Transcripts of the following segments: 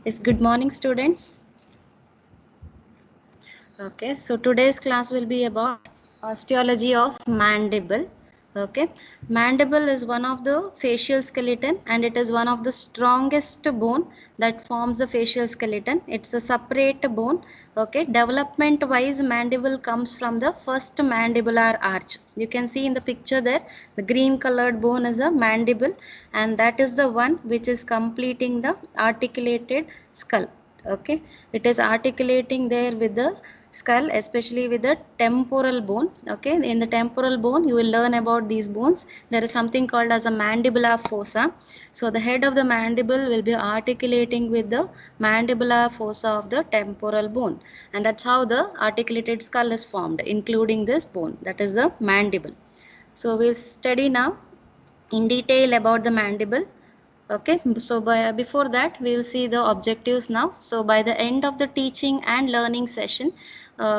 Yes, good morning, students. Okay, so today's class will be about osteology of mandible. Okay, mandible is one of the facial skeleton and it is one of the strongest bone that forms the facial skeleton. It's a separate bone. Okay, development wise, mandible comes from the first mandibular arch. You can see in the picture there, the green colored bone is a mandible, and that is the one which is completing the articulated skull. Okay, it is articulating there with the skull, especially with the temporal bone. Okay, in the temporal bone you will learn about these bones. There is something called as a mandibular fossa. So the head of the mandible will be articulating with the mandibular fossa of the temporal bone, and that's how the articulated skull is formed, including this bone, that is the mandible. So we'll study now in detail about the mandible. Okay, so before that we will see the objectives now. So by the end of the teaching and learning session,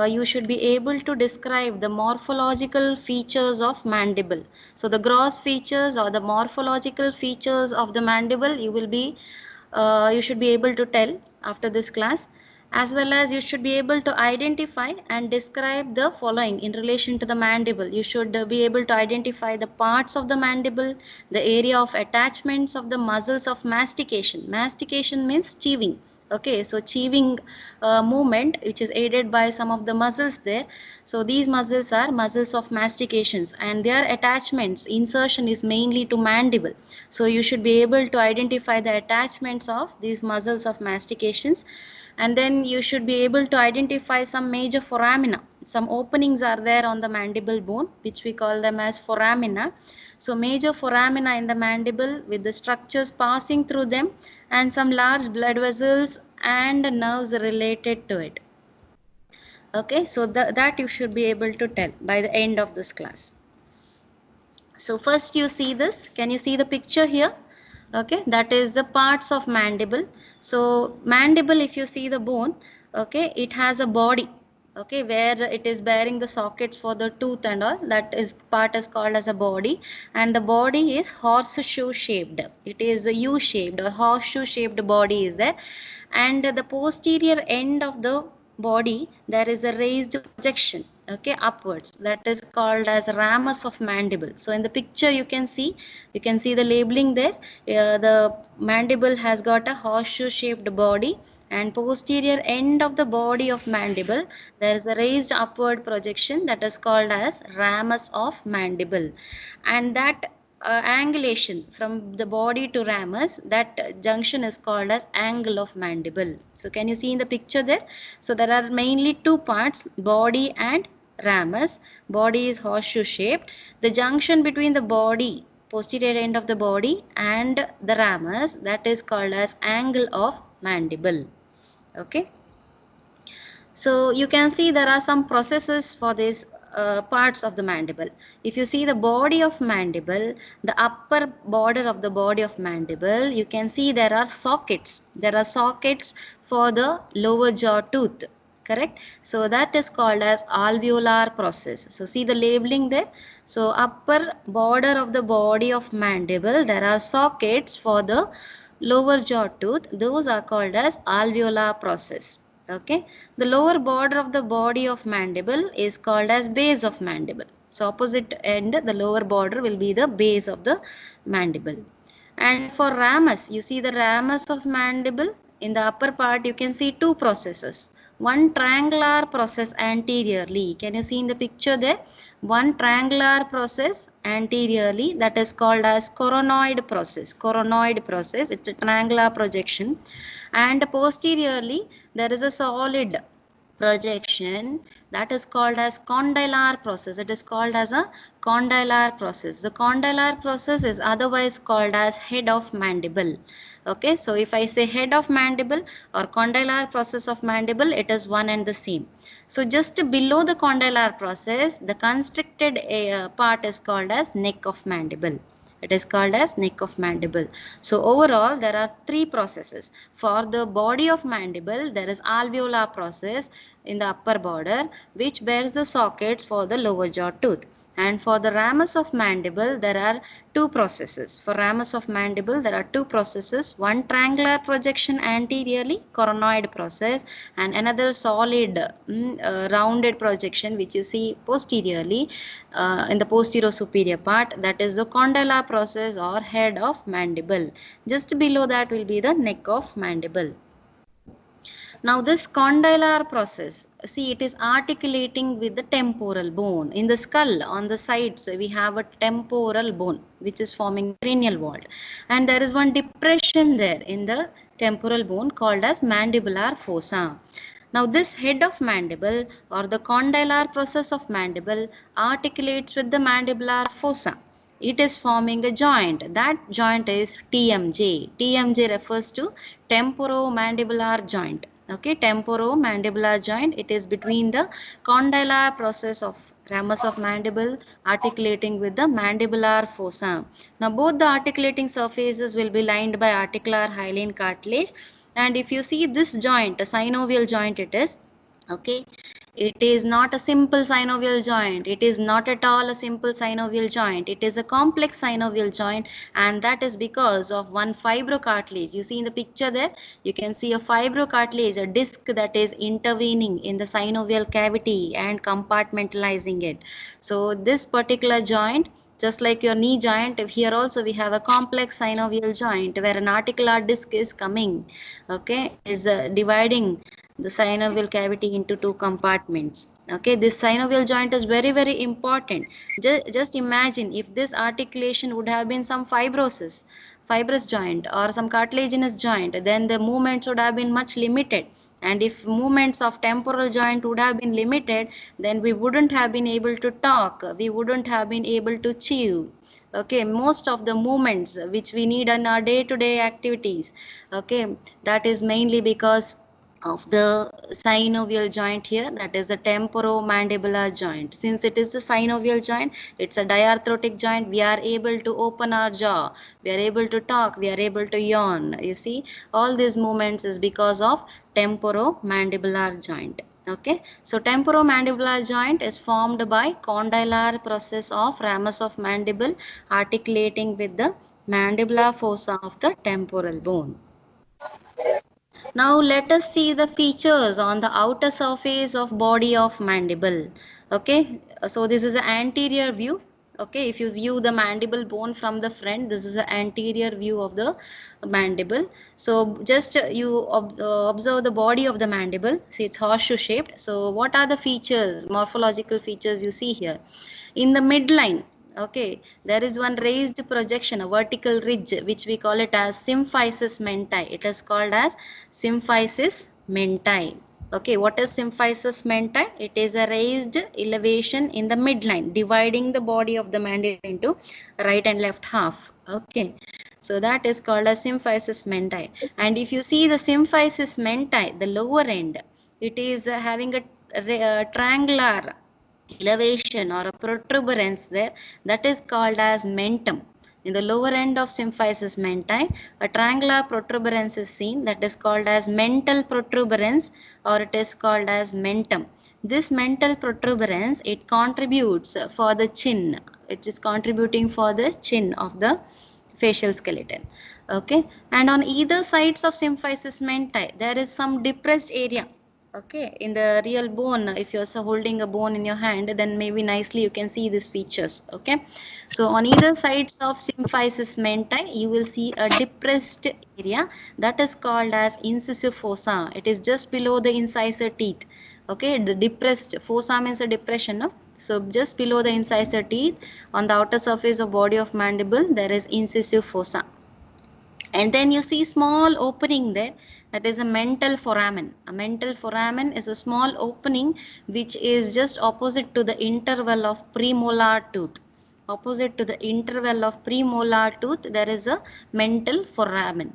you should be able to describe the morphological features of mandible. So the gross features or the morphological features of the mandible you should be able to tell after this class, as well as you should be able to identify and describe the following in relation to the mandible. You should be able to identify the parts of the mandible, the area of attachments of the muscles of mastication. Mastication means chewing. Okay, so chewing movement which is aided by some of the muscles there. So these muscles are muscles of mastications, and their attachments insertion is mainly to mandible. So you should be able to identify the attachments of these muscles of mastications, and then you should be able to identify some major foramina. Some openings are there on the mandible bone which we call them as foramina. So major foramina in the mandible with the structures passing through them, and some large blood vessels and nerves related to it. Okay, so that you should be able to tell by the end of this class. So first you see this, can you see the picture here? Okay, that is the parts of mandible. So mandible, if you see the bone, okay, it has a body, okay, where it is bearing the sockets for the tooth and all. That is part is called as a body, and the body is horseshoe shaped. It is a U shaped or horseshoe shaped body is there, and the posterior end of the body there is a raised projection, okay, upwards, that is called as ramus of mandible. So in the picture you can see the labeling there. The mandible has got a horseshoe shaped body, and posterior end of the body of mandible there is a raised upward projection, that is called as ramus of mandible. And that angulation from the body to ramus, that junction is called as angle of mandible. So can you see in the picture there? So there are mainly two parts, body and ramus. Body is horseshoe shaped. The junction between the body, posterior end of the body, and the ramus, that is called as angle of mandible. Okay, so you can see there are some processes for these parts of the mandible. If you see the body of mandible, the upper border of the body of mandible, you can see there are sockets. There are sockets for the lower jaw tooth. Correct? So that is called as alveolar process. So see the labeling there. So upper border of the body of mandible, there are sockets for the lower jaw tooth. Those are called as alveolar process. Okay, the lower border of the body of mandible is called as base of mandible. So opposite end, the lower border will be the base of the mandible. And for ramus, you see the ramus of mandible. In the upper part you can see two processes. One triangular process anteriorly. Can you see in the picture there? One triangular process anteriorly, that is called as coronoid process. Coronoid process, it's a triangular projection. And posteriorly there is a solid projection, that is called as condylar process. It is called as a condylar process. The condylar process is otherwise called as head of mandible. Okay, so if I say head of mandible or condylar process of mandible, it is one and the same. So just below the condylar process, the constricted part is called as neck of mandible. It is called as neck of mandible. So overall there are three processes. For the body of mandible there is alveolar process, in the upper border, which bears the sockets for the lower jaw tooth. And for the ramus of mandible, there are two processes. For ramus of mandible, there are two processes. One triangular projection anteriorly, coronoid process, and another solid rounded projection which you see posteriorly in the posterior superior part, that is the condylar process or head of mandible. Just below that will be the neck of mandible. Now this condylar process, see, it is articulating with the temporal bone. In the skull on the sides we have a temporal bone which is forming cranial vault, and there is one depression there in the temporal bone called as mandibular fossa. Now this head of mandible or the condylar process of mandible articulates with the mandibular fossa. It is forming a joint. That joint is TMJ. TMJ refers to temporomandibular joint. Okay, temporomandibular joint. It is between the condylar process of ramus of mandible articulating with the mandibular fossa. Now both the articulating surfaces will be lined by articular hyaline cartilage, and if you see this joint, a synovial joint it is, okay, it is not a simple synovial joint. It is not at all a simple synovial joint. It is a complex synovial joint, and that is because of one fibrocartilage. You see in the picture there, you can see a fibrocartilage, a disc that is intervening in the synovial cavity and compartmentalizing it. So this particular joint, just like your knee joint, here also we have a complex synovial joint where an articular disc is coming, okay, is dividing the synovial cavity into two compartments. Okay, this synovial joint is very, very important. Just imagine if this articulation would have been some fibrous joint or some cartilaginous joint, then the movements would have been much limited. And if movements of temporal joint would have been limited, then we wouldn't have been able to talk, we wouldn't have been able to chew. Okay, most of the movements which we need in our day-to-day activities, okay, that is mainly because of the synovial joint here, that is the temporomandibular joint. Since it is the synovial joint, it's a diarthrotic joint, we are able to open our jaw, we are able to talk, we are able to yawn. You see, all these movements is because of temporomandibular joint. Okay, so temporomandibular joint is formed by condylar process of ramus of mandible articulating with the mandibular fossa of the temporal bone. Now let us see the features on the outer surface of body of mandible. Okay, so this is the anterior view. Okay, if you view the mandible bone from the front, this is the anterior view of the mandible. So just you observe the body of the mandible. See, it's horseshoe shaped. So what are the features, morphological features you see here? In the midline, okay, there is one raised projection, a vertical ridge, which we call it as symphysis menti. It is called as symphysis menti. Okay, what is symphysis menti? It is a raised elevation in the midline, dividing the body of the mandible into right and left half. Okay, so that is called as symphysis menti. And if you see the symphysis menti, the lower end, it is having a triangular elevation or a protuberance there, that is called as mentum. In the lower end of symphysis menti, a triangular protuberance is seen, that is called as mental protuberance, or it is called as mentum. This mental protuberance, it contributes for the chin, it is contributing for the chin of the facial skeleton. Okay, and on either sides of symphysis menti there is some depressed area. Okay, in the real bone, if you're holding a bone in your hand, then maybe nicely you can see these features. Okay, so on either sides of symphysis menti, you will see a depressed area that is called as incisive fossa. It is just below the incisor teeth. Okay, the depressed fossa means a depression, no? So just below the incisor teeth, on the outer surface of body of mandible, there is incisive fossa. And then you see small opening there, that is a mental foramen. A mental foramen is a small opening which is just opposite to the interval of premolar tooth. Opposite to the interval of premolar tooth, there is a mental foramen.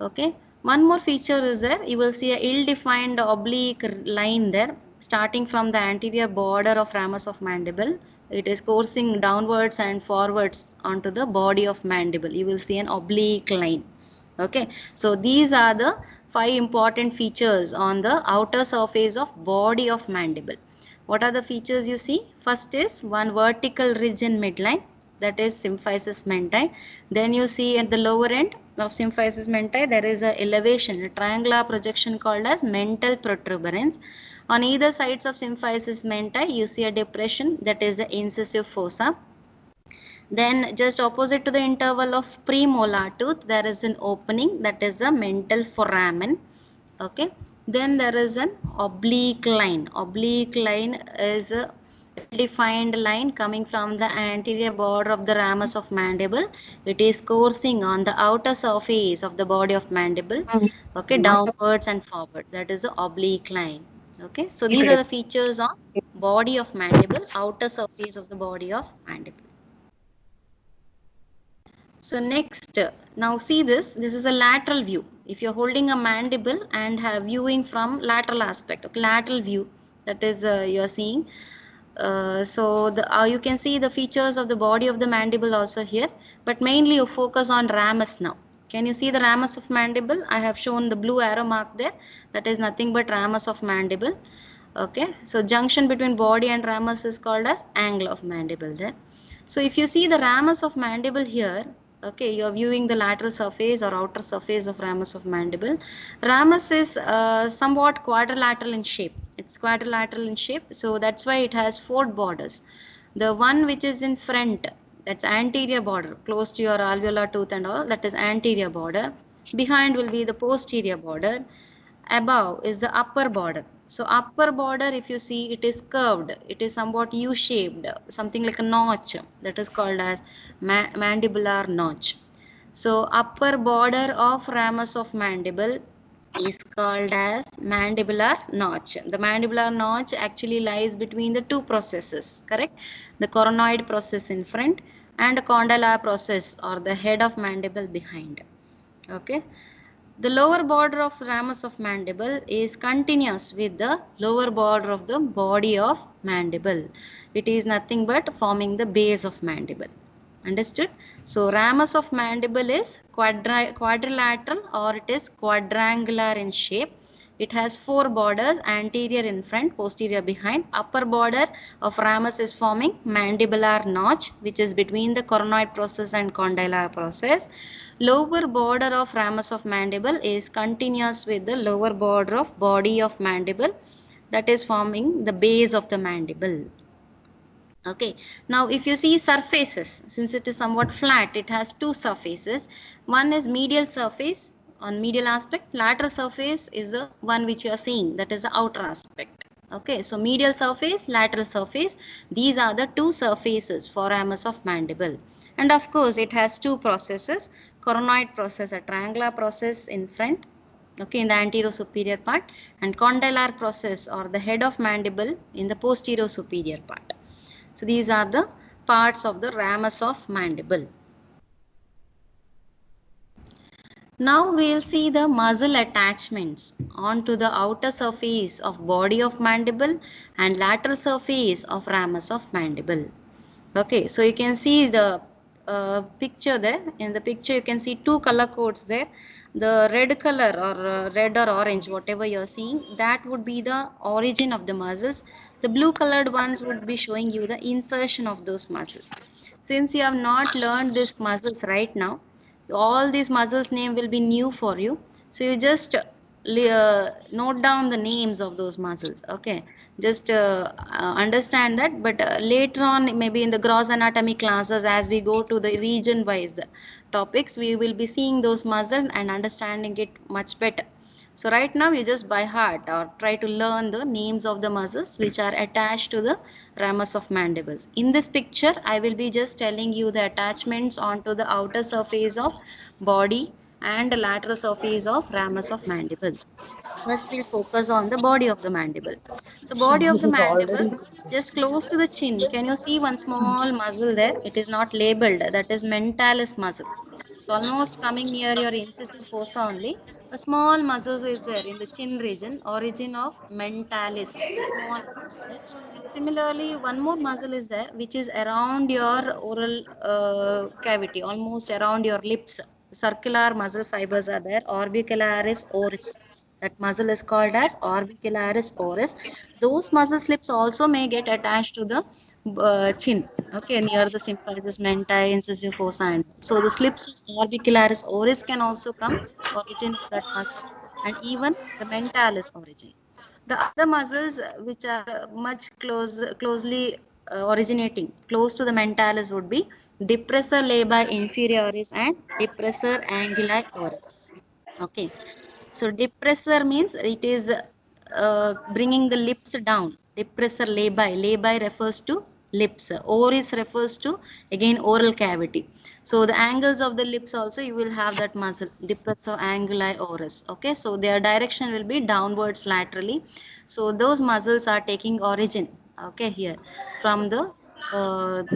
Okay, one more feature is there, you will see a ill-defined oblique line there starting from the anterior border of ramus of mandible. It is coursing downwards and forwards onto the body of mandible. You will see an oblique line. Okay, so these are the 5 important features on the outer surface of body of mandible. What are the features you see? First is one vertical ridge in midline, that is symphysis mentae. Then you see at the lower end of symphysis mentae there is a elevation, a triangular projection called as mental protuberance. On either sides of symphysis mentae you see a depression, that is the incisive fossa. Then just opposite to the interval of premolar tooth, there is an opening, that is a mental foramen. Okay. Then there is an oblique line. Oblique line is a well-defined line coming from the anterior border of the ramus of mandible. It is coursing on the outer surface of the body of mandible. Okay, downwards and forward. That is the oblique line. Okay, so these are the features of body of mandible, outer surface of the body of mandible. So next, now see this is a lateral view. If you're holding a mandible and have viewing from lateral aspect, okay, lateral view, that is you're seeing. You can see the features of the body of the mandible also here, but mainly you focus on ramus now. Can you see the ramus of mandible? I have shown the blue arrow mark there. That is nothing but ramus of mandible. Okay, so junction between body and ramus is called as angle of mandible there. So if you see the ramus of mandible here, okay, you are viewing the lateral surface or outer surface of ramus of mandible. Ramus is somewhat quadrilateral in shape. It's quadrilateral in shape, so that's why it has 4 borders. The one which is in front, that's anterior border, close to your alveolar tooth and all, that is anterior border. Behind will be the posterior border. Above is the upper border. So upper border, if you see, it is curved, it is somewhat u-shaped, something like a notch, that is called as mandibular notch. So upper border of ramus of mandible is called as mandibular notch. The mandibular notch actually lies between the 2 processes, correct? The coronoid process in front and condylar process or the head of mandible behind. Okay. The lower border of ramus of mandible is continuous with the lower border of the body of mandible. It is nothing but forming the base of mandible. Understood? So ramus of mandible is quadrilateral or it is quadrangular in shape. It has 4 borders, anterior in front, posterior behind. Upper border of ramus is forming mandibular notch, which is between the coronoid process and condylar process. Lower border of ramus of mandible is continuous with the lower border of body of mandible, that is forming the base of the mandible. Okay, now if you see surfaces, since it is somewhat flat, it has 2 surfaces. One is medial surface on medial aspect, lateral surface is the one which you are seeing, that is the outer aspect. Okay, so medial surface, lateral surface, these are the 2 surfaces for ramus of mandible. And of course it has 2 processes, coronoid process, a triangular process in front, okay, in the anterior superior part, and condylar process or the head of mandible in the posterior superior part. So these are the parts of the ramus of mandible. Now we will see the muscle attachments onto the outer surface of body of mandible and lateral surface of ramus of mandible. Okay, so you can see the picture there. In the picture you can see 2 color codes there. The red color or red or orange, whatever you are seeing, that would be the origin of the muscles. The blue colored ones would be showing you the insertion of those muscles. Since you have not learned these muscles right now, all these muscles name will be new for you. So you just note down the names of those muscles. Okay, just understand that, but later on maybe in the gross anatomy classes, as we go to the region wise topics, we will be seeing those muscles and understanding it much better. So right now you just by heart or try to learn the names of the muscles which are attached to the ramus of mandibles. In this picture, I will be just telling you the attachments onto the outer surface of body and the lateral surface of ramus of mandible. First, we'll focus on the body of the mandible. So body of the mandible, just close to the chin. Can you see one small muscle there? It is not labeled. That is mentalis muscle. So almost coming near your incisive fossa only. A small muscle is there in the chin region, origin of mentalis, a small muscle. Similarly, one more muscle is there, which is around your oral cavity, almost around your lips. circular muscle fibers are there, orbicularis oris. That muscle is called as orbicularis oris. Those muscle slips also may get attached to the chin, okay, near the symphysis mentae, incisive fossa, and so the slips of orbicularis oris can also come origin of that muscle, and even the mentalis origin. The other muscles which are closely originating close to the mentalis would be depressor labii inferioris and depressor anguli oris. Okay, so depressor means it is bringing the lips down. Depressor labii. Labii refers to lips. Oris refers to again oral cavity. So the angles of the lips also you will have that muscle. Depressor anguli oris. Okay, so their direction will be downwards laterally. So those muscles are taking origin. Okay, here from the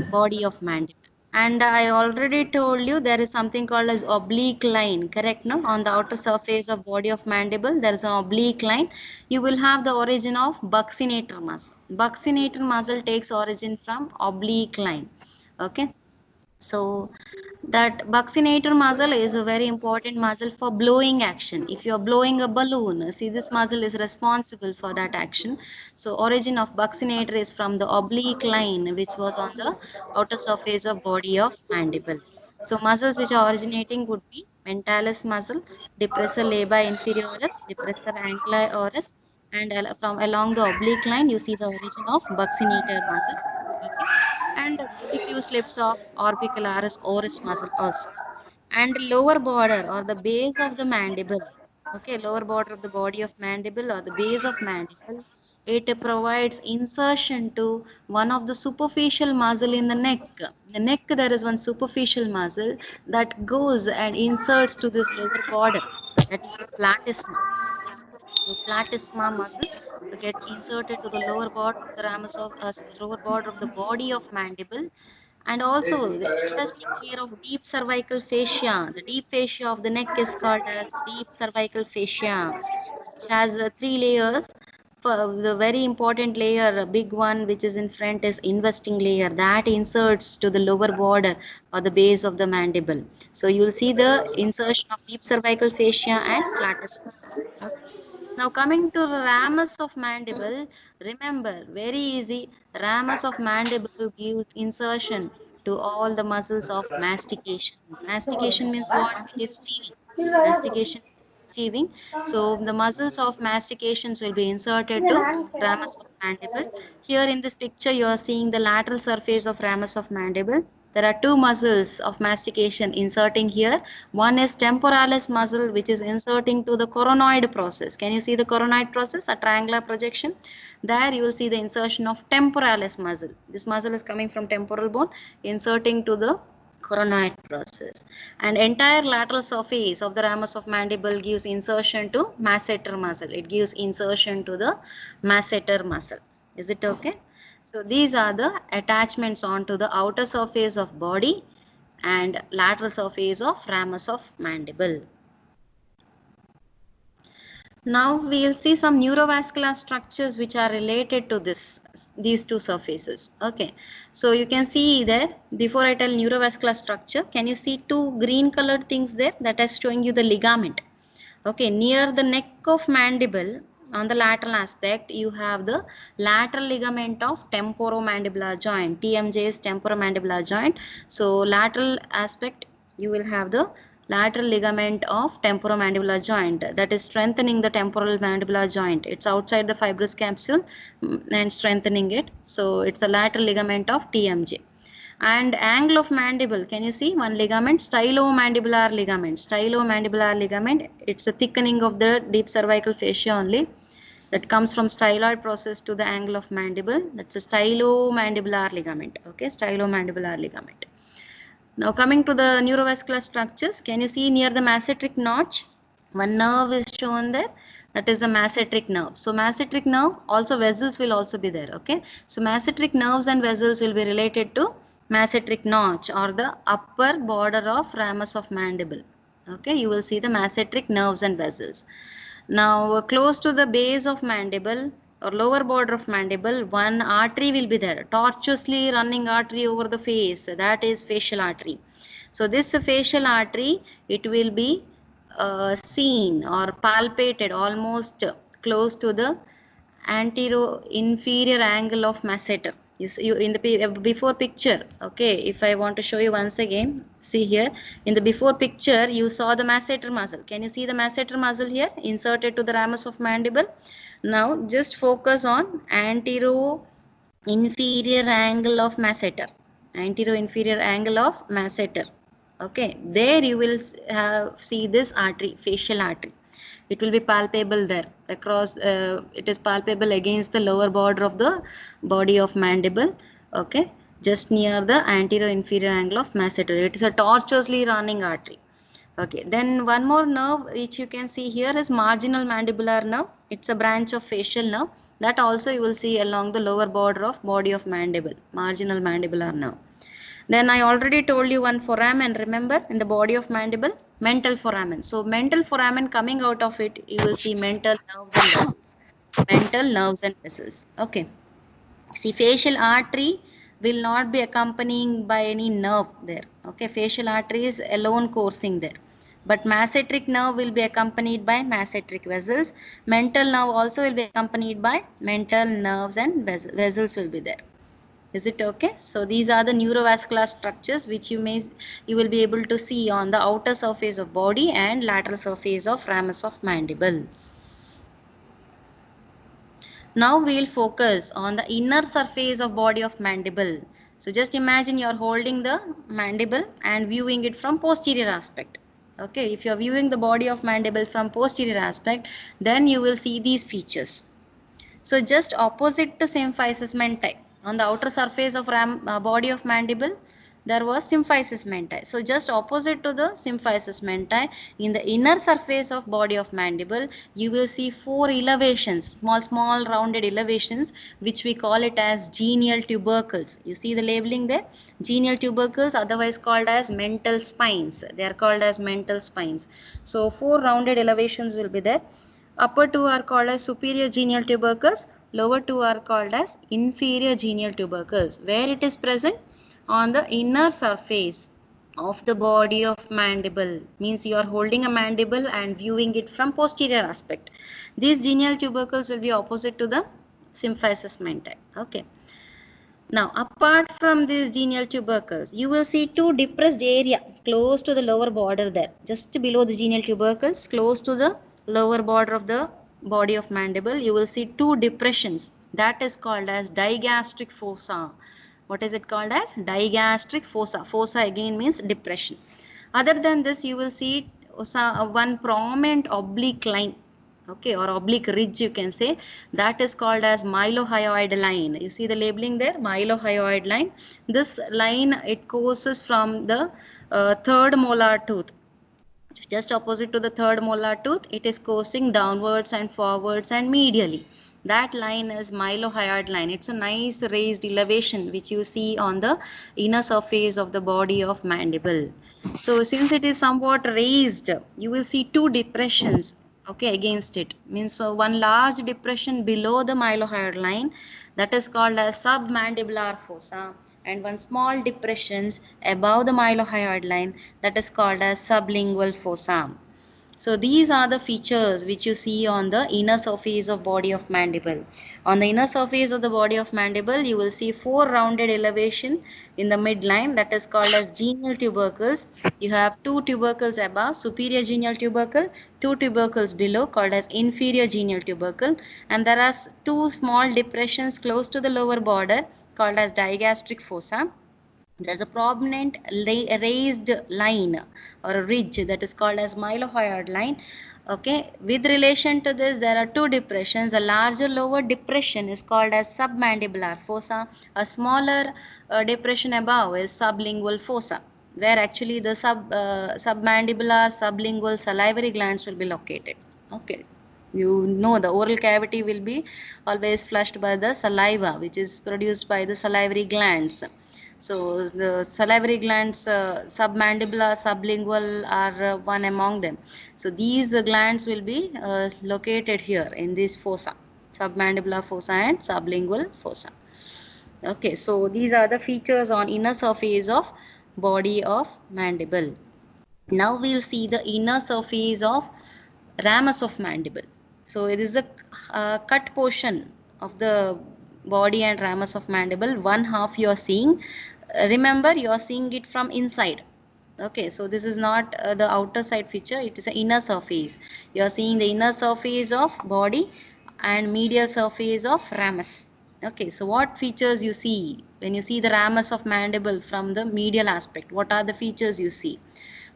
body of mandible. And I already told you there is something called as oblique line, correct? No, on the outer surface of body of mandible, there is an oblique line. You will have the origin of buccinator muscle. Buccinator muscle takes origin from oblique line. Okay. So that buccinator muscle is a very important muscle for blowing action. If you are blowing a balloon, see this muscle is responsible for that action. So origin of buccinator is from the oblique line which was on the outer surface of body of mandible. So muscles which are originating would be mentalis muscle, depressor labii inferioris, depressor anguli oris, and from along the oblique line you see the origin of buccinator muscle. Okay, and very few slips of orbicularis oris muscle also. And lower border or the base of the mandible, okay, lower border of the body of mandible or the base of mandible, it provides insertion to one of the superficial muscle in the neck. The neck, there is one superficial muscle that goes and inserts to this lower border, that is the platysma. So platysma muscle get inserted to the lower border of the ramus of lower border of the body of mandible, and also the interesting layer of deep cervical fascia. The deep fascia of the neck is called as deep cervical fascia, which has three layers. For the very important layer, a big one which is in front, is investing layer that inserts to the lower border or the base of the mandible. So you will see the insertion of deep cervical fascia and platysma. Okay. Now coming to ramus of mandible, remember very easy, ramus of mandible gives insertion to all the muscles of mastication. Mastication means what? It is chewing. Mastication is chewing. So the muscles of mastications will be inserted to ramus of mandible. Here in this picture you are seeing the lateral surface of ramus of mandible. There are two muscles of mastication inserting here. One is temporalis muscle which is inserting to the coronoid process. Can you see the coronoid process, a triangular projection? There you will see the insertion of temporalis muscle. This muscle is coming from temporal bone, inserting to the coronoid process. And entire lateral surface of the ramus of mandible gives insertion to masseter muscle. It gives insertion to the masseter muscle. Is it okay? So these are the attachments onto the outer surface of body and lateral surface of ramus of mandible. Now we will see some neurovascular structures which are related to these two surfaces. Okay, so you can see there, before I tell neurovascular structure, can you see two green colored things there that is showing you the ligament? Okay, near the neck of mandible, on the lateral aspect, you have the lateral ligament of temporomandibular joint. TMJ is temporomandibular joint. So lateral aspect, you will have the lateral ligament of temporomandibular joint that is strengthening the temporal mandibular joint. It's outside the fibrous capsule and strengthening it. So it's the lateral ligament of TMJ. And angle of mandible, can you see one ligament? Stylomandibular ligament. Stylomandibular ligament, it's a thickening of the deep cervical fascia only, that comes from styloid process to the angle of mandible. That's a stylomandibular ligament. Okay, stylomandibular ligament. Now coming to the neurovascular structures, can you see near the masseteric notch? One nerve is shown there, that is the masseteric nerve. So masseteric nerve, also vessels will also be there. Okay, so masseteric nerves and vessels will be related to masseteric notch or the upper border of ramus of mandible. Okay, you will see the masseteric nerves and vessels. Now close to the base of mandible or lower border of mandible, one artery will be there, tortuously running artery over the face, that is facial artery. So this facial artery, it will be seen or palpated almost close to the anterior-inferior angle of masseter. You in the before picture, okay, if I want to show you once again, see here, in the before picture, you saw the masseter muscle. Can you see the masseter muscle here inserted to the ramus of mandible? Now, just focus on anterior-inferior angle of masseter. Anterior-inferior angle of masseter. Okay, there you will see this artery, facial artery. It will be palpable there across, it is palpable against the lower border of the body of mandible. Okay, just near the anterior inferior angle of masseter. It is a tortuously running artery. Okay, then one more nerve which you can see here is marginal mandibular nerve. It's a branch of facial nerve that also you will see along the lower border of body of mandible, marginal mandibular nerve. Then I already told you one foramen, remember, in the body of mandible, mental foramen. So mental foramen, coming out of it, you will see mental nerves and vessels. Mental nerves and vessels. Okay. See, facial artery will not be accompanying by any nerve there. Okay, facial artery is alone coursing there. But masseteric nerve will be accompanied by masseteric vessels. Mental nerve also will be accompanied by mental nerves and vessels will be there. Is it okay? So these are the neurovascular structures which you will be able to see on the outer surface of body and lateral surface of ramus of mandible. Now we will focus on the inner surface of body of mandible. So just imagine you are holding the mandible and viewing it from posterior aspect. Okay, if you are viewing the body of mandible from posterior aspect, then you will see these features. So just opposite to symphysis menti, on the outer surface of body of mandible, there was symphysis menti. So just opposite to the symphysis menti, in the inner surface of body of mandible, you will see 4 elevations, small rounded elevations, which we call it as genial tubercles. You see the labeling there? Genial tubercles, otherwise called as mental spines. They are called as mental spines. So 4 rounded elevations will be there. Upper two are called as superior genial tubercles, lower two are called as inferior genial tubercles. Where it is present? On the inner surface of the body of mandible. Means you are holding a mandible and viewing it from posterior aspect. These genial tubercles will be opposite to the symphysis menti. Okay. Now, apart from these genial tubercles, you will see 2 depressed area close to the lower border there. Just below the genial tubercles, close to the lower border of the body of mandible, you will see 2 depressions. That is called as digastric fossa. What is it called as? Digastric fossa. Fossa again means depression. Other than this, you will see one prominent oblique line, okay, or oblique ridge you can say, that is called as mylohyoid line. You see the labeling there, mylohyoid line. This line, it courses from the third molar tooth, just opposite to the third molar tooth. It is coursing downwards and forwards and medially. That line is mylohyoid line. It's a nice raised elevation which you see on the inner surface of the body of mandible. So since it is somewhat raised, you will see 2 depressions, okay, against it. Means so one large depression below the mylohyoid line, that is called as submandibular fossa, and one small depressions above the mylohyoid line, that is called as sublingual fossa. So these are the features which you see on the inner surface of body of mandible. On the inner surface of the body of mandible, you will see 4 rounded elevation in the midline, that is called as genial tubercles. You have 2 tubercles above, superior genial tubercle, 2 tubercles below called as inferior genial tubercle, and there are 2 small depressions close to the lower border called as digastric fossa. There's a prominent raised line or a ridge that is called as mylohyoid line. Okay, with relation to this, there are 2 depressions. A larger lower depression is called as submandibular fossa. A smaller depression above is sublingual fossa, where actually the submandibular, sublingual salivary glands will be located. Okay, you know the oral cavity will be always flushed by the saliva, which is produced by the salivary glands. So the salivary glands, submandibular, sublingual are one among them. So these glands will be located here in this fossa, submandibular fossa and sublingual fossa. Okay, so these are the features on inner surface of body of mandible. Now we'll see the inner surface of ramus of mandible. So it is a cut portion of the body and ramus of mandible. One half you are seeing. Remember, you are seeing it from inside. Okay, so this is not the outer side feature, it is an inner surface. You are seeing the inner surface of body and medial surface of ramus. Okay, so what features you see when you see the ramus of mandible from the medial aspect? What are the features you see?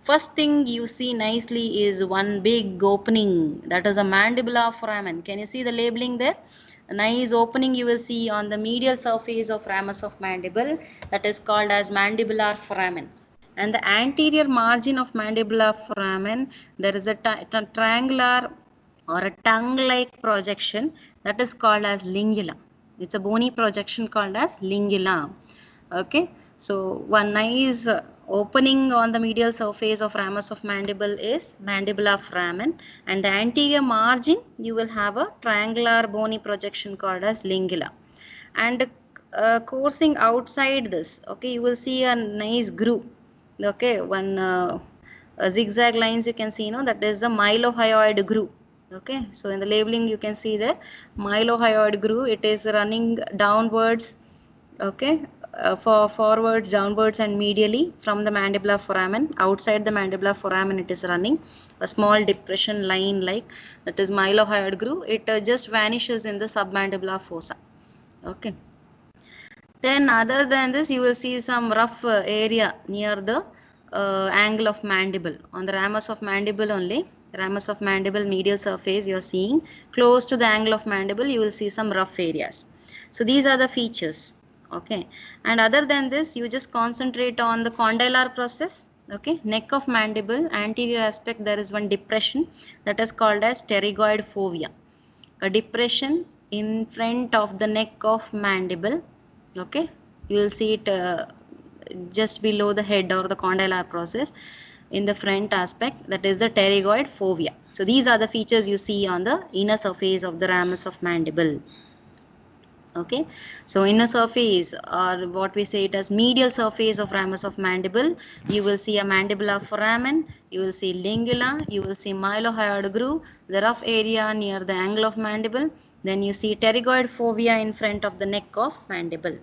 First thing you see nicely is one big opening, that is a mandibular foramen. Can you see the labeling there? A nice opening you will see on the medial surface of ramus of mandible, that is called as mandibular foramen. And the anterior margin of mandibular foramen, there is a triangular or a tongue-like projection that is called as lingula. It's a bony projection called as lingula. Okay, so one nice opening on the medial surface of ramus of mandible is mandibular foramen, and the anterior margin you will have a triangular bony projection called as lingula. And coursing outside this, okay, you will see a nice groove. Okay, one zigzag lines you can see, that is the mylohyoid groove. Okay, so in the labeling you can see the mylohyoid groove. It is running downwards, okay, for forwards, downwards and medially from the mandibular foramen. Outside the mandibular foramen it is running a small depression line, like that is mylohyoid groove. It just vanishes in the submandibular fossa. Okay, then other than this you will see some rough area near the angle of mandible. On the ramus of mandible only, ramus of mandible medial surface you are seeing, close to the angle of mandible you will see some rough areas. So these are the features. Okay, and other than this you just concentrate on the condylar process. Okay, neck of mandible, anterior aspect, there is one depression that is called as pterygoid fovea, a depression in front of the neck of mandible. Okay, you will see it just below the head or the condylar process in the front aspect, that is the pterygoid fovea. So these are the features you see on the inner surface of the ramus of mandible. Okay, so inner surface, or what we say it as medial surface of ramus of mandible, you will see a mandibular foramen, you will see lingula, you will see mylohyoid groove, the rough area near the angle of mandible, then you see pterygoid fovea in front of the neck of mandible.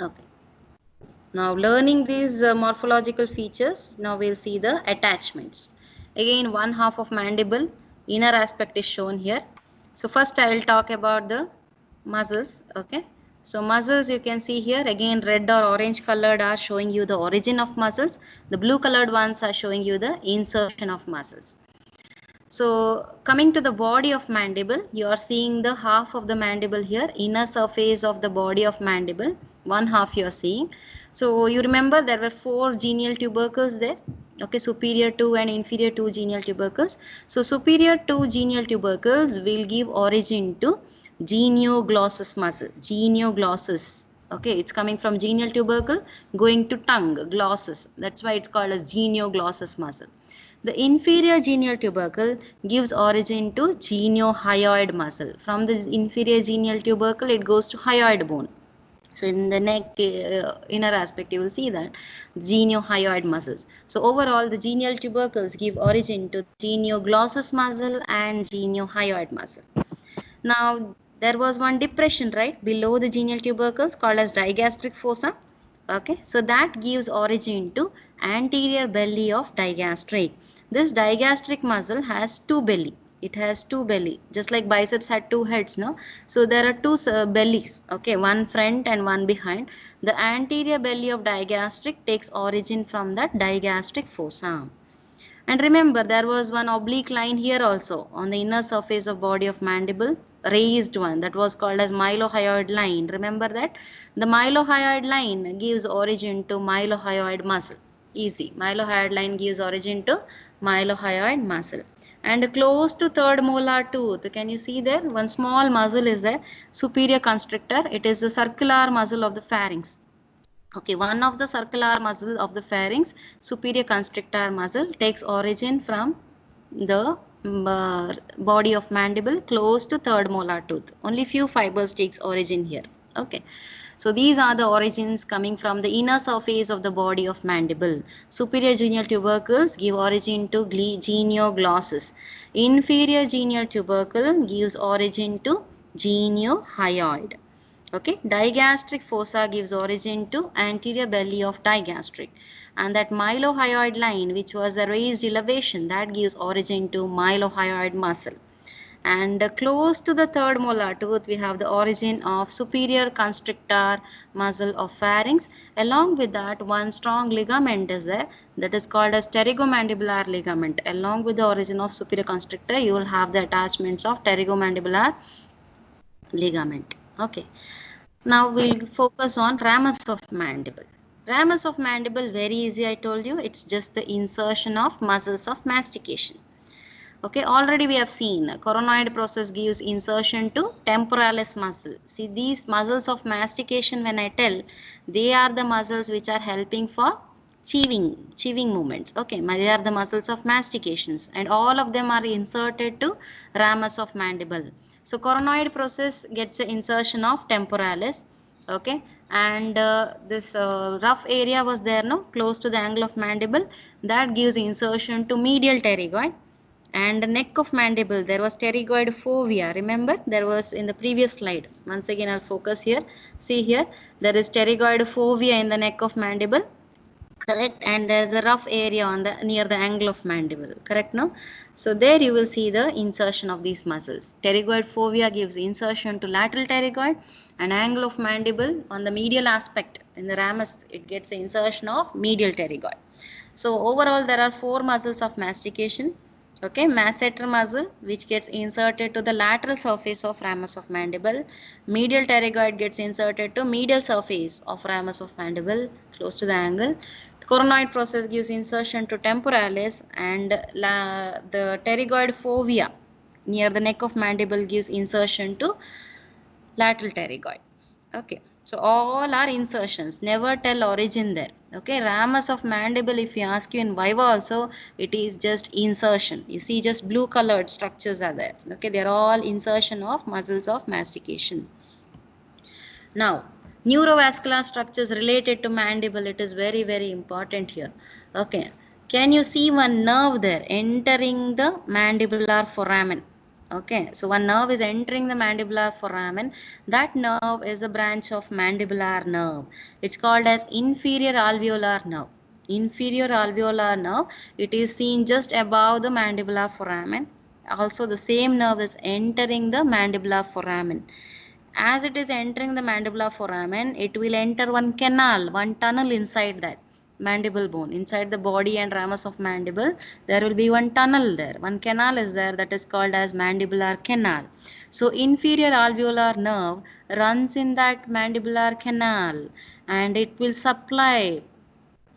Okay, now learning these morphological features, now we'll see the attachments. Again, one half of mandible, inner aspect is shown here. So first I will talk about the muscles. Okay, so muscles you can see here, again red or orange colored are showing you the origin of muscles, the blue colored ones are showing you the insertion of muscles. So coming to the body of mandible, you are seeing the half of the mandible here, inner surface of the body of mandible, one half you are seeing. So you remember there were 4 genial tubercles there. Okay, superior 2 and inferior 2 genial tubercles. So superior 2 genial tubercles will give origin to genioglossus muscle. Genioglossus. Okay, it's coming from genial tubercle going to tongue, glossus. That's why it's called as genioglossus muscle. The inferior genial tubercle gives origin to geniohyoid muscle. From the inferior genial tubercle, it goes to hyoid bone. So in the neck inner aspect, you will see that geniohyoid muscles. So overall, the genial tubercles give origin to genioglossus muscle and geniohyoid muscle. Now, there was one depression right below the genial tubercles called as digastric fossa. Okay, so that gives origin to anterior belly of digastric. This digastric muscle has 2 belly. It has 2 belly, just like biceps had 2 heads, no? So there are 2 bellies, okay, one front and one behind. The anterior belly of digastric takes origin from that digastric fossa. And remember, there was one oblique line here also on the inner surface of body of mandible, raised one, that was called as mylohyoid line. Remember that? The mylohyoid line gives origin to mylohyoid muscle. Easy. Mylohyoid line gives origin to mylohyoid muscle. And close to third molar tooth, can you see there? One small muscle is there, superior constrictor. It is the circular muscle of the pharynx. Okay, one of the circular muscle of the pharynx, superior constrictor muscle, takes origin from the body of mandible close to third molar tooth. Only few fibers takes origin here. Okay, so these are the origins coming from the inner surface of the body of mandible. Superior genial tubercles give origin to genioglossus. Inferior genial tubercle gives origin to geniohyoid. Okay, digastric fossa gives origin to anterior belly of digastric, and that mylohyoid line, which was a raised elevation, that gives origin to mylohyoid muscle. And close to the third molar tooth, we have the origin of superior constrictor muscle of pharynx. Along with that, one strong ligament is there, that is called as pterygomandibular ligament. Along with the origin of superior constrictor, you will have the attachments of pterygomandibular ligament. Okay, now we'll focus on ramus of mandible. Ramus of mandible, very easy, I told you, it's just the insertion of muscles of mastication. Okay, already we have seen coronoid process gives insertion to temporalis muscle. See, these muscles of mastication, when I tell, they are the muscles which are helping for chewing movements. Okay, they are the muscles of mastications, and all of them are inserted to ramus of mandible. So coronoid process gets an insertion of temporalis. Okay, and this rough area was there, no, close to the angle of mandible, that gives insertion to medial pterygoid. And the neck of mandible, there was pterygoid fovea. Remember, there was in the previous slide. Once again, I'll focus here. See here, there is pterygoid fovea in the neck of mandible, correct, and there's a rough area on the near the angle of mandible, correct, no? So there you will see the insertion of these muscles. Pterygoid fovea gives insertion to lateral pterygoid, and angle of mandible on the medial aspect in the ramus, it gets insertion of medial pterygoid. So overall, there are four muscles of mastication. Okay, masseter muscle, which gets inserted to the lateral surface of ramus of mandible. Medial pterygoid gets inserted to medial surface of ramus of mandible, close to the angle. Coronoid process gives insertion to temporalis, and the pterygoid fovea near the neck of mandible gives insertion to lateral pterygoid. Okay, so all are insertions, never tell origin there. Okay, ramus of mandible, if you ask you in viva also, it is just insertion. You see, just blue colored structures are there. Okay, they are all insertion of muscles of mastication. Now, neurovascular structures related to mandible, it is very, very important here. Okay, can you see one nerve there entering the mandibular foramen? Okay, so one nerve is entering the mandibular foramen. That nerve is a branch of mandibular nerve. It's called as inferior alveolar nerve. Inferior alveolar nerve, it is seen just above the mandibular foramen. Also, the same nerve is entering the mandibular foramen. As it is entering the mandibular foramen, it will enter one canal, one tunnel inside that mandible bone. Inside the body and ramus of mandible, there will be one tunnel there. One canal is there, that is called as mandibular canal. So inferior alveolar nerve runs in that mandibular canal, and it will supply,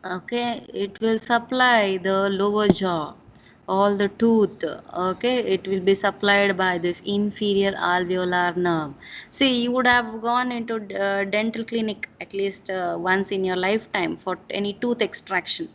okay, it will supply the lower jaw, all the tooth. Okay, it will be supplied by this inferior alveolar nerve. See, you would have gone into dental clinic at least once in your lifetime for any tooth extraction.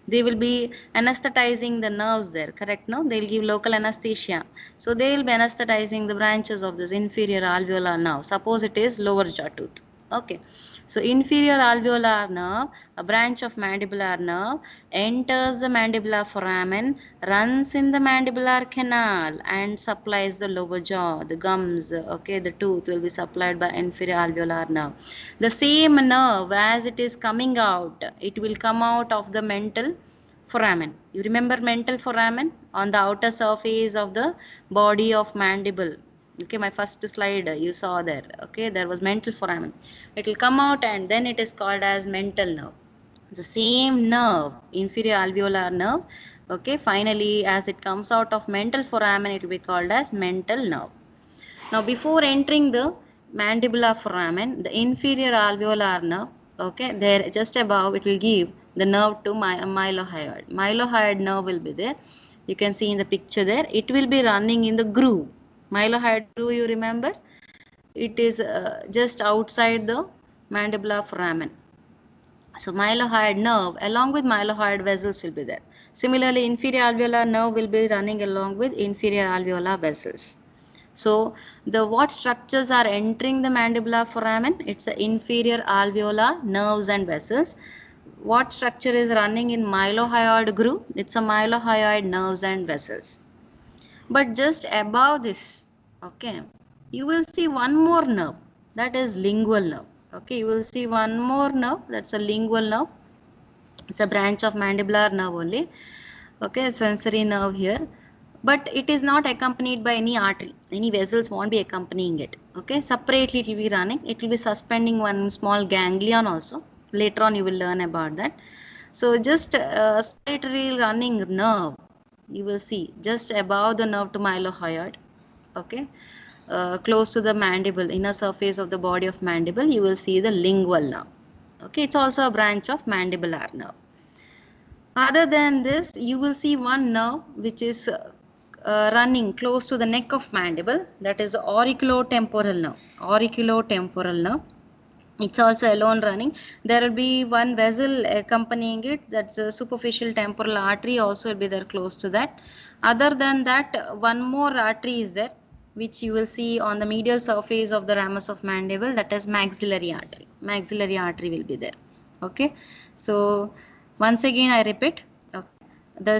They will be anesthetizing the nerves there, correct, no? They'll give local anesthesia, so they will be anesthetizing the branches of this inferior alveolar nerve. Suppose it is lower jaw tooth. Okay, so inferior alveolar nerve, a branch of mandibular nerve, enters the mandibular foramen, runs in the mandibular canal, and supplies the lower jaw, the gums. Okay, the tooth will be supplied by inferior alveolar nerve. The same nerve, as it is coming out, it will come out of the mental foramen. You remember mental foramen on the outer surface of the body of mandible. Okay, my first slide you saw there. Okay, there was mental foramen. It will come out, and then it is called as mental nerve. The same nerve, inferior alveolar nerve. Okay, finally, as it comes out of mental foramen, it will be called as mental nerve. Now, before entering the mandibular foramen, the inferior alveolar nerve, okay, there just above, it will give the nerve to mylohyoid. Mylohyoid nerve will be there. You can see in the picture there. It will be running in the groove. Mylohyoid groove, you remember? It is just outside the mandibular foramen. So mylohyoid nerve along with mylohyoid vessels will be there. Similarly, inferior alveolar nerve will be running along with inferior alveolar vessels. So the what structures are entering the mandibular foramen? It's the inferior alveolar nerves and vessels. What structure is running in mylohyoid groove? It's a mylohyoid nerves and vessels. But just above this, okay, you will see one more nerve, that is lingual nerve. Okay, you will see one more nerve, that's a lingual nerve. It's a branch of mandibular nerve only. Okay, sensory nerve here, but it is not accompanied by any artery. Any vessels won't be accompanying it. Okay, separately it will be running. It will be suspending one small ganglion also. Later on you will learn about that. So just solitary running nerve, you will see just above the nerve to mylohyoid. Okay, close to the mandible, inner surface of the body of mandible, you will see the lingual nerve. Okay, it's also a branch of mandibular nerve. Other than this, you will see one nerve which is running close to the neck of mandible, that is the auriculotemporal nerve. Auriculotemporal nerve. It's also alone running. There will be one vessel accompanying it, that's a superficial temporal artery also will be there close to that. Other than that, one more artery is there which you will see on the medial surface of the ramus of mandible, that is maxillary artery. Maxillary artery will be there. Okay, so once again I repeat, the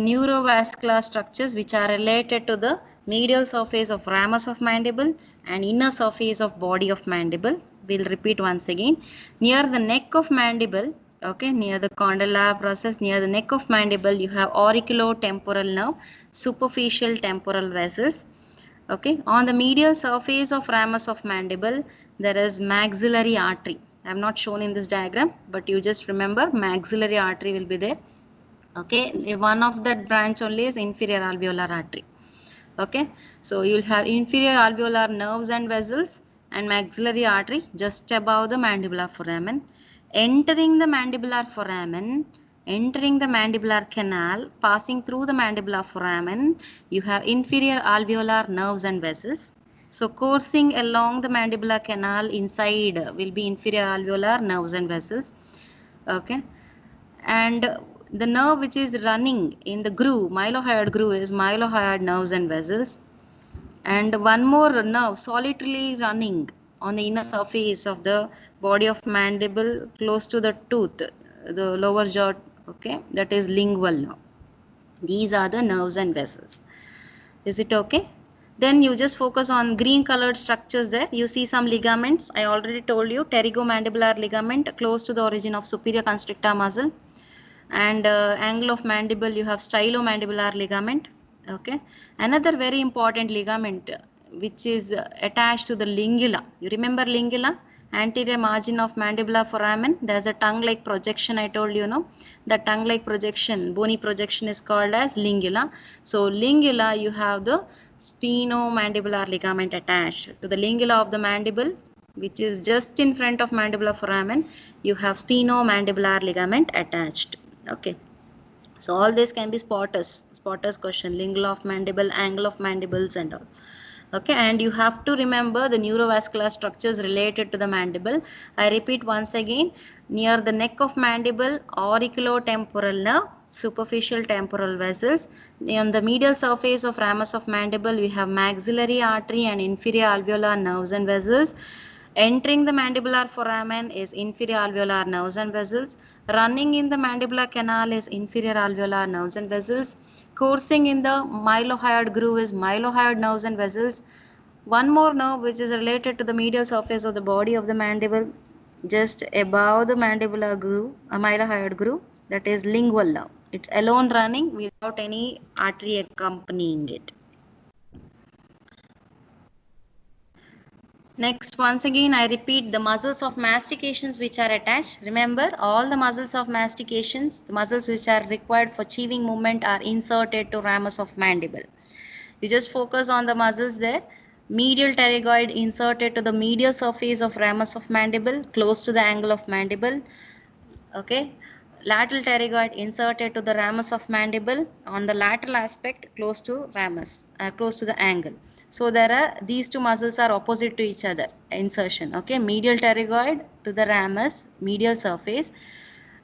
neurovascular structures which are related to the medial surface of ramus of mandible and inner surface of body of mandible. We'll repeat once again. Near the neck of mandible, okay, near the condylar process, near the neck of mandible, you have auriculotemporal nerve, superficial temporal vessels. Okay, on the medial surface of ramus of mandible, there is maxillary artery. I have not shown in this diagram, but you just remember maxillary artery will be there. Okay, one of that branch only is inferior alveolar artery. Okay, so you'll have inferior alveolar nerves and vessels and maxillary artery just above the mandibular foramen. Entering the mandibular foramen, entering the mandibular canal, passing through the mandibular foramen, you have inferior alveolar nerves and vessels. So coursing along the mandibular canal inside will be inferior alveolar nerves and vessels. Okay, and the nerve which is running in the groove, mylohyoid groove, is mylohyoid nerves and vessels. And one more nerve solitarily running on the inner surface of the body of mandible close to the tooth, the lower jaw. Okay, that is lingual nerve. These are the nerves and vessels. Is it okay? Then you just focus on green colored structures there. You see some ligaments. I already told you, pterygomandibular ligament close to the origin of superior constrictor muscle. And angle of mandible, you have stylomandibular ligament. Okay, another very important ligament which is attached to the lingula. You remember lingula? Anterior margin of mandibular foramen, there's a tongue like projection, I told you, no, the tongue like projection, bony projection is called as lingula. So lingula, you have the sphenomandibular ligament attached to the lingula of the mandible, which is just in front of mandibular foramen. You have sphenomandibular ligament attached. Okay, so all this can be spotters question, lingula of mandible, angle of mandibles and all. Okay, and you have to remember the neurovascular structures related to the mandible. I repeat once again, near the neck of mandible, auriculotemporal nerve, superficial temporal vessels. On the medial surface of ramus of mandible, we have maxillary artery and inferior alveolar nerves and vessels. Entering the mandibular foramen is inferior alveolar nerves and vessels. Running in the mandibular canal is inferior alveolar nerves and vessels. Coursing in the mylohyoid groove is mylohyoid nerves and vessels. One more nerve which is related to the medial surface of the body of the mandible, just above the mandibular groove, a mylohyoid groove, that is lingual nerve. It's alone running without any artery accompanying it. Next, once again, I repeat the muscles of mastications which are attached. Remember, all the muscles of mastications, the muscles which are required for chewing movement, are inserted to ramus of mandible. You just focus on the muscles there. Medial pterygoid inserted to the medial surface of ramus of mandible, close to the angle of mandible. Okay, lateral pterygoid inserted to the ramus of mandible on the lateral aspect close to ramus, close to the angle. So there are these two muscles are opposite to each other, insertion. Okay, medial pterygoid to the ramus, medial surface,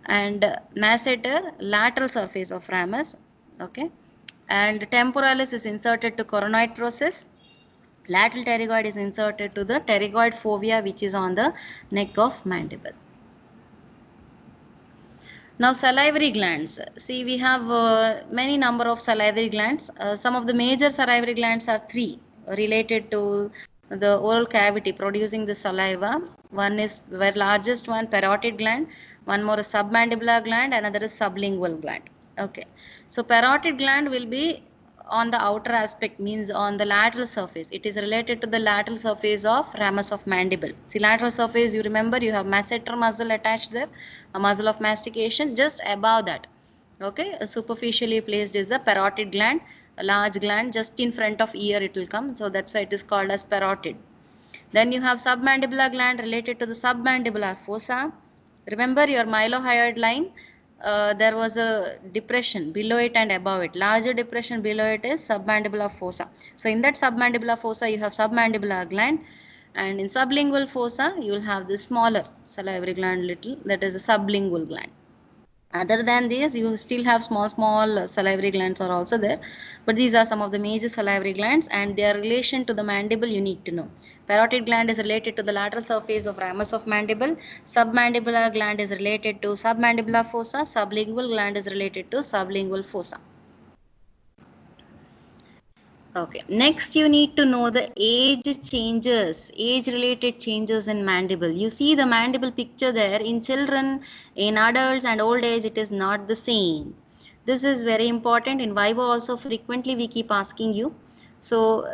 and masseter, lateral surface of ramus. Okay, and temporalis is inserted to coronoid process. Lateral pterygoid is inserted to the pterygoid fovea, which is on the neck of mandible. Now salivary glands. See, we have many number of salivary glands. Some of the major salivary glands are three related to the oral cavity producing the saliva. One is very largest one, parotid gland. One more is submandibular gland. Another is sublingual gland. Okay. So parotid gland will be on the outer aspect, means on the lateral surface. It is related to the lateral surface of ramus of mandible. See, lateral surface, you remember you have masseter muscle attached there, a muscle of mastication. Just above that, okay, superficially placed is the parotid gland, a large gland just in front of ear it will come, so that's why it is called as parotid. Then you have submandibular gland related to the submandibular fossa. Remember your mylohyoid line, there was a depression below it and above it. Larger depression below it is submandibular fossa. So in that submandibular fossa you have submandibular gland, and in sublingual fossa you will have the smaller salivary gland little, that is a sublingual gland. Other than this, you still have small salivary glands are also there, but these are some of the major salivary glands, and their relation to the mandible you need to know. Parotid gland is related to the lateral surface of ramus of mandible. Submandibular gland is related to submandibular fossa. Sublingual gland is related to sublingual fossa. Okay, next you need to know the age changes, age related changes in mandible. You see the mandible picture there. In children, in adults and old age it is not the same. This is very important. In Viva also frequently we keep asking you. So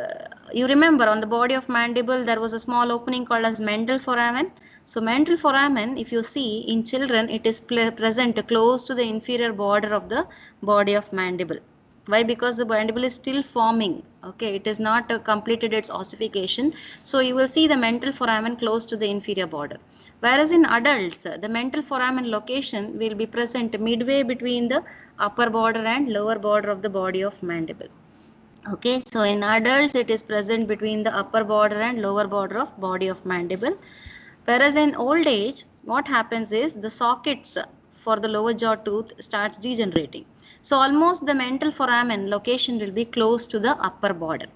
you remember on the body of mandible there was a small opening called as mental foramen. So mental foramen, if you see in children, it is present close to the inferior border of the body of mandible. Why? Because the mandible is still forming. Okay, it is not completed its ossification. So you will see the mental foramen close to the inferior border. Whereas in adults, the mental foramen location will be present midway between the upper border and lower border of the body of mandible. Okay, so in adults it is present between the upper border and lower border of body of mandible. Whereas in old age, what happens is the sockets for the lower jaw tooth starts degenerating. So almost the mental foramen location will be close to the upper border.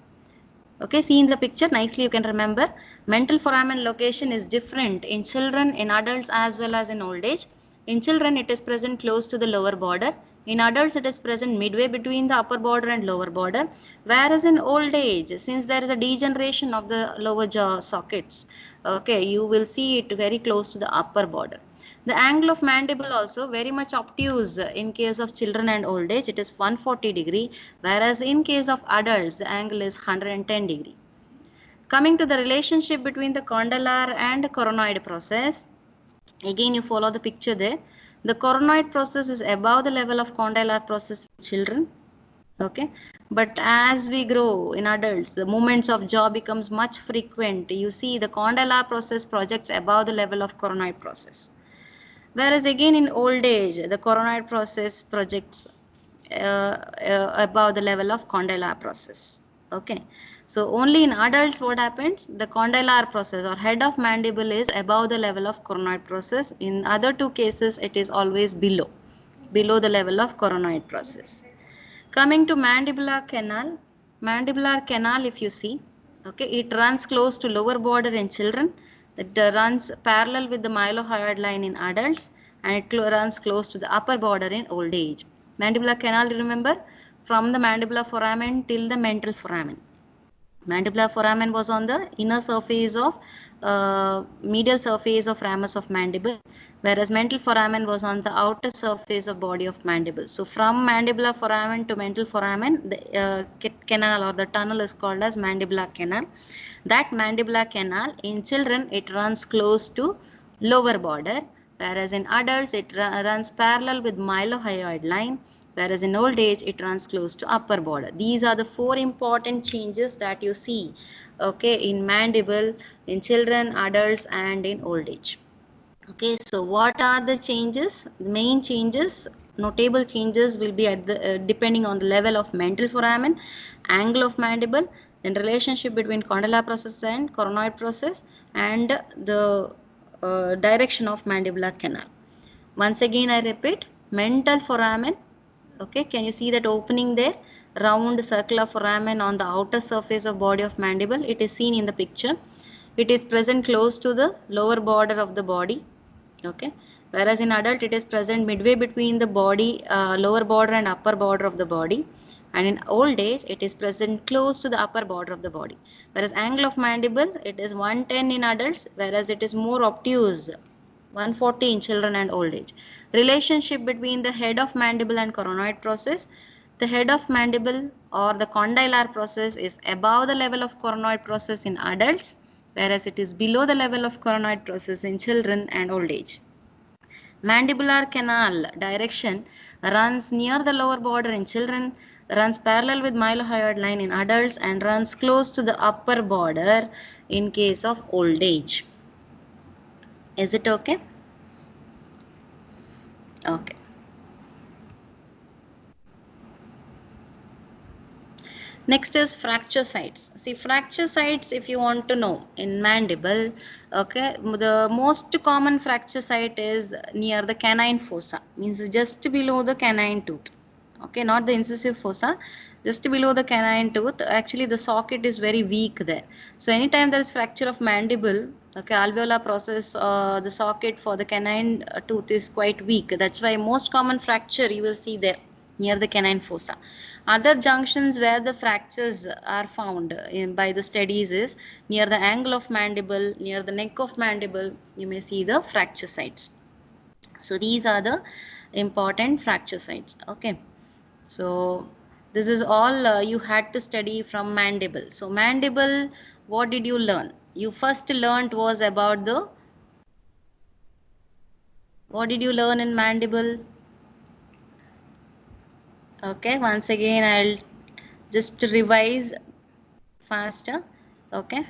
Okay, see in the picture nicely you can remember. Mental foramen location is different in children, in adults as well as in old age. In children it is present close to the lower border. In adults it is present midway between the upper border and lower border. Whereas in old age, since there is a degeneration of the lower jaw sockets, okay, you will see it very close to the upper border. The angle of mandible also very much obtuse in case of children and old age. It is 140 degree, whereas in case of adults the angle is 110 degree. Coming to the relationship between the condylar and coronoid process, again you follow the picture there. The coronoid process is above the level of condylar process in children. Okay, but as we grow in adults, the movements of jaw becomes much frequent. You see the condylar process projects above the level of coronoid process. Whereas again in old age, the coronoid process projects above the level of condylar process. Okay, so only in adults what happens? The condylar process or head of mandible is above the level of coronoid process. In other two cases, it is always below the level of coronoid process. Coming to mandibular canal if you see, okay, it runs close to lower border in children. It runs parallel with the mylohyoid line in adults, and it runs close to the upper border in old age. Mandibular canal, remember, from the mandibular foramen till the mental foramen. Mandibular foramen was on the inner surface of medial surface of ramus of mandible, whereas mental foramen was on the outer surface of body of mandible. So from mandibular foramen to mental foramen, the canal or the tunnel is called as mandibular canal. That mandibular canal in children it runs close to lower border, whereas in adults it runs parallel with mylohyoid line, whereas in old age it runs close to upper border. These are the four important changes that you see, okay, in mandible in children, adults and in old age. Okay, so what are the changes? The main changes, notable changes will be at the depending on the level of mental foramen, angle of mandible, then relationship between condylar process and coronoid process, and the direction of mandibular canal. Once again I repeat, mental foramen Okay, can you see that opening there? Round circle of foramen on the outer surface of body of mandible. It is seen in the picture. It is present close to the lower border of the body. Okay, whereas in adult it is present midway between the body, lower border and upper border of the body, and in old age it is present close to the upper border of the body. Whereas angle of mandible, it is 110 in adults, whereas it is more obtuse, 140 in children and old age. Relationship between the head of mandible and coronoid process. The head of mandible or the condylar process is above the level of coronoid process in adults, whereas it is below the level of coronoid process in children and old age. Mandibular canal direction runs near the lower border in children, runs parallel with mylohyoid line in adults, and runs close to the upper border in case of old age. Is it okay? Okay. Next is fracture sites. See, fracture sites, if you want to know in mandible, okay, the most common fracture site is near the canine fossa, means just below the canine tooth. Okay, not the incisive fossa, just below the canine tooth. Actually, the socket is very weak there. So, anytime there is fracture of mandible, okay, alveolar process, the socket for the canine tooth is quite weak. That's why most common fracture you will see there near the canine fossa. Other junctions where the fractures are found by the studies is near the angle of mandible, near the neck of mandible, you may see the fracture sites. So these are the important fracture sites. Okay. So this is all you had to study from mandible. So mandible, what did you learn? You first learned was about the, what did you learn in mandible? Okay, once again I'll just revise faster. Okay,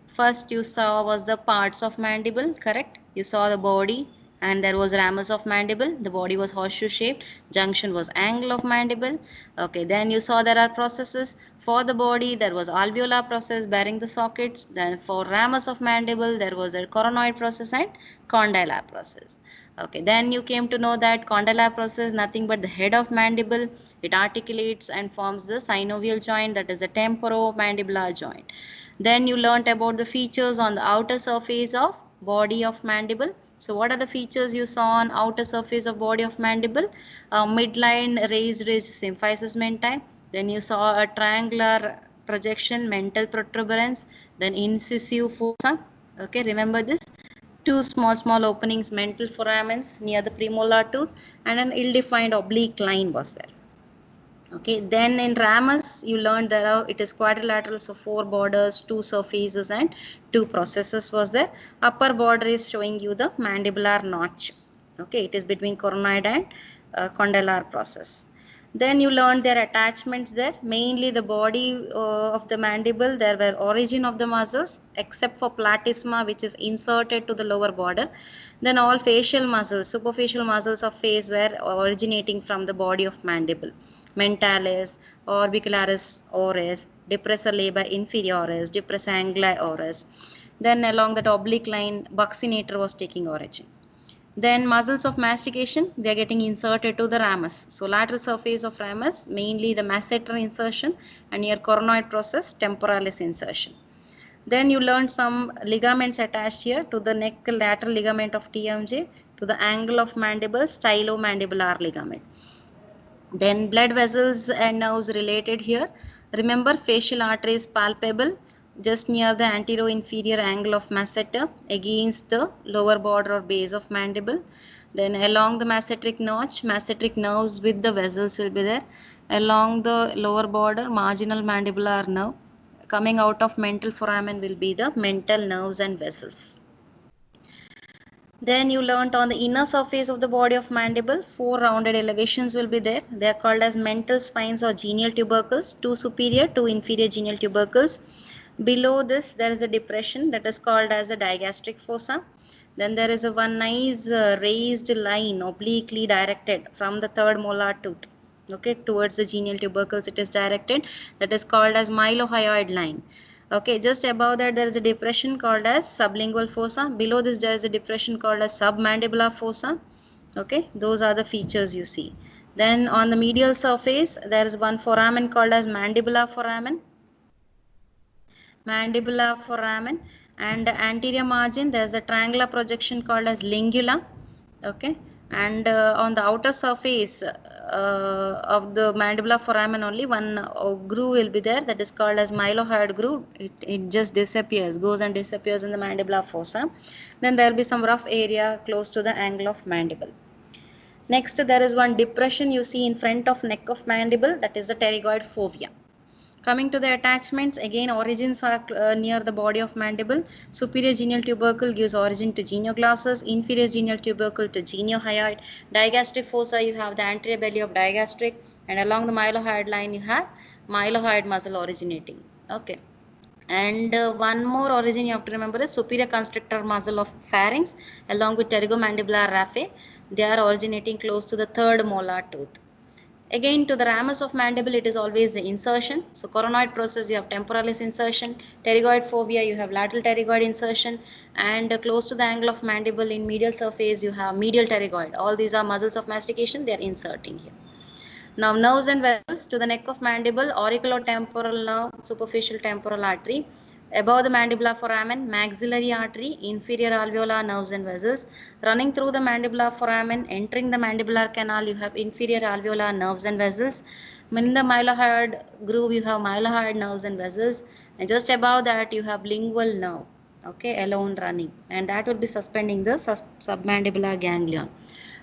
first you saw was the parts of mandible, correct? You saw the body and there was ramus of mandible, the body was horseshoe shaped, junction was angle of mandible. Okay, then you saw there are processes for the body, there was alveolar process bearing the sockets, then for ramus of mandible there was a coronoid process and condylar process. Okay, then you came to know that condylar process is nothing but the head of mandible. It articulates and forms the synovial joint, that is the temporomandibular joint. Then you learnt about the features on the outer surface of body of mandible. So what are the features you saw on outer surface of body of mandible? Midline raised ridge symphysis menti. Then you saw a triangular projection, mental protuberance. Then incisive fossa. Okay, remember this. Two small openings, mental foramens near the premolar tooth, and an ill-defined oblique line was there. Okay, then in ramus you learned there are, it is quadrilateral, so 4 borders, 2 surfaces and 2 processes was there. Upper border is showing you the mandibular notch. Okay, it is between coronoid and condylar process. Then you learned their attachments there, mainly the body of the mandible, there were origin of the muscles except for platysma which is inserted to the lower border. Then all facial muscles, superficial muscles of face were originating from the body of mandible. Mentalis, orbicularis oris, depressor labii inferioris, depressor angli oris. Then along that oblique line, buccinator was taking origin. Then muscles of mastication, they are getting inserted to the ramus. So lateral surface of ramus, mainly the masseter insertion, and near coronoid process, temporalis insertion. Then you learned some ligaments attached here to the neck lateral ligament of TMJ, to the angle of mandible, stylomandibular ligament. Then blood vessels and nerves related here. Remember, facial artery is palpable just near the anterior-inferior angle of masseter against the lower border or base of mandible. Then along the masseteric notch, masseteric nerves with the vessels will be there. Along the lower border, marginal mandibular nerve. Coming out of mental foramen will be the mental nerves and vessels. Then you learnt on the inner surface of the body of mandible, 4 rounded elevations will be there. They are called as mental spines or genial tubercles, 2 superior, 2 inferior genial tubercles. Below this, there is a depression that is called as a digastric fossa. Then there is a one nice raised line obliquely directed from the third molar tooth. Okay, towards the genial tubercles it is directed, that is called as mylohyoid line. Okay, just above that there is a depression called as sublingual fossa. Below this there is a depression called as submandibular fossa. Okay, those are the features you see. Then on the medial surface, there is one foramen called as mandibular foramen. Mandibular foramen. And the anterior margin, there is a triangular projection called as lingula. Okay. And on the outer surface of the mandibular foramen only one groove will be there, that is called as mylohyoid groove. It just disappears, goes and disappears in the mandibular fossa. Then there will be some rough area close to the angle of mandible. Next, there is one depression you see in front of neck of mandible, that is the pterygoid fovea. Coming to the attachments, again origins are near the body of mandible. Superior genial tubercle gives origin to genioglossus, inferior genial tubercle to geniohyoid. Digastric fossa, you have the anterior belly of digastric, and along the mylohyoid line you have mylohyoid muscle originating. Okay. And one more origin you have to remember is superior constrictor muscle of pharynx along with pterygomandibular raphe. They are originating close to the third molar tooth. Again, to the ramus of mandible, it is always the insertion. So coronoid process, you have temporalis insertion. Pterygoid fovea, you have lateral pterygoid insertion. And close to the angle of mandible in medial surface, you have medial pterygoid. All these are muscles of mastication, they are inserting here. Now, nerves and vessels to the neck of mandible, auriculotemporal nerve, superficial temporal artery. Above the mandibular foramen, maxillary artery, inferior alveolar nerves and vessels. Running through the mandibular foramen, entering the mandibular canal, you have inferior alveolar nerves and vessels. In the mylohyoid groove, you have mylohyoid nerves and vessels. And just above that, you have lingual nerve, okay, alone running. And that will be suspending the submandibular ganglion.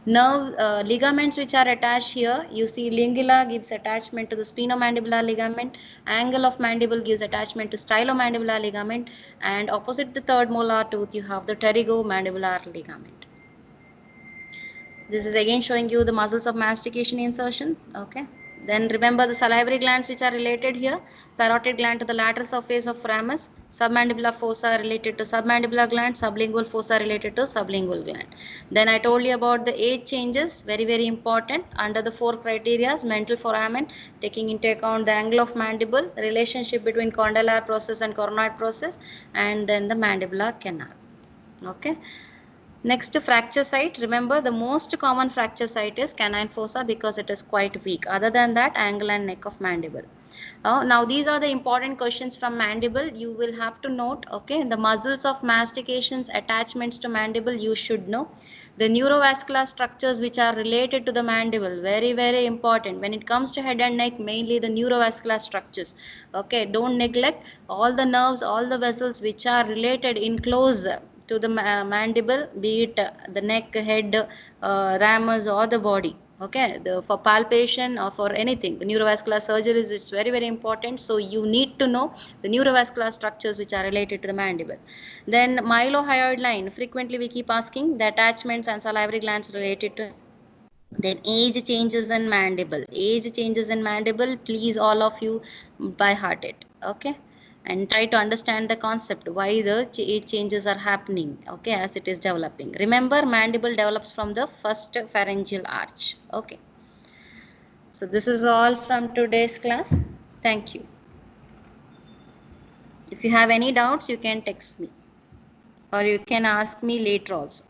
Nerve ligaments which are attached here, you see lingula gives attachment to the sphenomandibular ligament, angle of mandible gives attachment to stylomandibular ligament, and opposite the third molar tooth you have the pterygomandibular ligament. This is again showing you the muscles of mastication insertion. Okay. Then remember the salivary glands which are related here. Parotid gland to the lateral surface of ramus. Submandibular fossa related to submandibular gland. Sublingual fossa related to sublingual gland. Then I told you about the age changes. Very, very important. Under the 4 criteria, mental foramen, taking into account the angle of mandible, relationship between condylar process and coronoid process, and then the mandibular canal. Okay. Next, fracture site. Remember, the most common fracture site is canine fossa because it is quite weak. Other than that, angle and neck of mandible. Now, these are the important questions from mandible. You will have to note, okay, the muscles of mastications, attachments to mandible, you should know. The neurovascular structures which are related to the mandible, very, very important. When it comes to head and neck, mainly the neurovascular structures. Okay, don't neglect all the nerves, all the vessels which are related in close to the mandible, be it the neck, head, ramus or the body. Okay, for palpation or for anything, the neurovascular surgery is very, very important. So you need to know the neurovascular structures which are related to the mandible. Then mylohyoid line, frequently we keep asking the attachments and salivary glands related to. Then age changes in mandible. Age changes in mandible, please all of you by heart it. Okay, and try to understand the concept why the age changes are happening, okay, as it is developing. Remember, mandible develops from the first pharyngeal arch. Okay, so this is all from today's class. Thank you. If you have any doubts, you can text me or you can ask me later also.